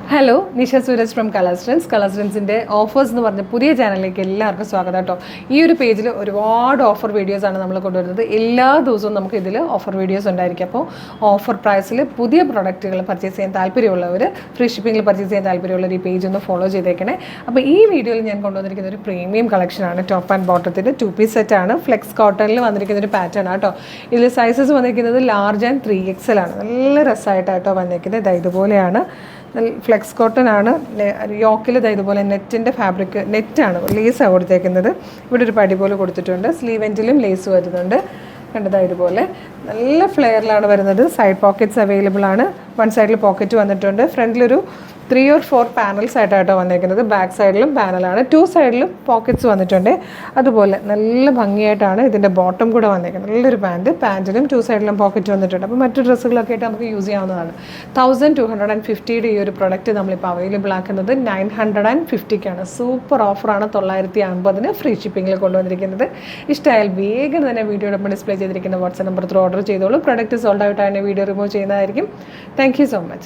Hello Nisha Sooraj from colours offers എന്ന് പറഞ്ഞ പുതിയ ചാനലിലേക്ക് എല്ലാവർക്കും സ്വാഗതം കേട്ടോ. ഈ ഒരു പേജിൽ ഒരുപാട് ഓഫർ വീഡിയോസാണ് നമ്മൾ കൊണ്ടുവരുന്നത്. എല്ലാ ദിവസവും നമുക്ക് ഇതിൽ ഓഫർ വീഡിയോസ് ഉണ്ടായിരിക്കും. അപ്പോൾ ഓഫർ പ്രൈസിൽ പുതിയ പ്രൊഡക്റ്റുകൾ പർച്ചേസ് ചെയ്യാൻ താല്പര്യമുള്ളവർ, ഫ്രീ ഷിപ്പിങ്ങിൽ പർച്ചേസ് ചെയ്യാൻ താല്പര്യമുള്ളവർ ഈ പേജ് ഒന്ന് ഫോളോ ചെയ്തേക്കണേ. അപ്പോൾ ഈ വീഡിയോയിൽ ഞാൻ കൊണ്ടുവന്നിരിക്കുന്ന ഒരു പ്രീമിയം കളക്ഷനാണ്. ടോപ്പ് ആൻഡ് ബോട്ടത്തിൻ്റെ 2 പീസ് സെറ്റാണ്. ഫ്ലെക്സ് കോട്ടണിൽ വന്നിരിക്കുന്ന ഒരു പാറ്റേൺ ആട്ടോ. ഇതിൽ സൈസസ് വന്നിരിക്കുന്നത് ലാർജ് ആൻഡ് 3XL ആണ്. നല്ല രസമായിട്ടാട്ടോ വന്നിരിക്കുന്നത്. ഇതുപോലെയാണ്. ഫ്ലെക്സ് കോട്ടൺ ആണ്. യോക്കിൽ ഇതുപോലെ നെറ്റിൻ്റെ ഫാബ്രിക് നെറ്റാണ്, ലേസാണ് കൊടുത്തേക്കുന്നത്. ഇവിടെ ഒരു പടി പോലെ കൊടുത്തിട്ടുണ്ട്. സ്ലീവ് എൻഡിലും ലേസ് വരുന്നുണ്ട്. കണ്ടതാണ് ഇതുപോലെ നല്ല ഫ്ലെയറിലാണ് വരുന്നത്. സൈഡ് പോക്കറ്റ്സ് അവൈലബിൾ ആണ്. വൺ സൈഡിൽ പോക്കറ്റ് വന്നിട്ടുണ്ട്. ഫ്രണ്ടിലൊരു 3 or 4 പാനൽസ് ആയിട്ടാട്ടോ വന്നിരിക്കുന്നത്. ബാക്ക് സൈഡിലും പാനലാണ്. 2 സൈഡിലും പോക്കറ്റ്സ് വന്നിട്ടുണ്ട്. അതുപോലെ നല്ല ഭംഗിയായിട്ടാണ് ഇതിൻ്റെ ബോട്ടം കൂടെ വന്നിരിക്കുന്നത്. നല്ലൊരു പാൻറ്റിലും 2 സൈഡിലും പോക്കറ്റ് വന്നിട്ടുണ്ട്. അപ്പോൾ മറ്റു ഡ്രസ്സുകളൊക്കെ ആയിട്ട് നമുക്ക് യൂസ് ചെയ്യാവുന്നതാണ്. 1250 ഈ ഒരു പ്രൊഡക്റ്റ് നമ്മളിപ്പോൾ അവൈലബിൾ ആക്കുന്നത് 950ക്കാണ്. സൂപ്പർ ഓഫറാണ്. 950 ഫ്രീ ഷിപ്പിങ്ങിൽ കൊണ്ടുവന്നിരിക്കുന്നത്. ഇഷ്ടമായാൽ വേഗം തന്നെ വീഡിയോടൊപ്പം ഡിസ്പ്ലേ ചെയ്തിരിക്കുന്ന വാട്സ്ആപ്പ് നമ്പർ ത്രൂ ഓർഡർ ചെയ്തോളൂ. പ്രൊഡക്റ്റ് സോൾഡ് ഔട്ടാണ് വീഡിയോ റിമൂവ് ചെയ്യുന്നതായിരിക്കും. Thank you so much.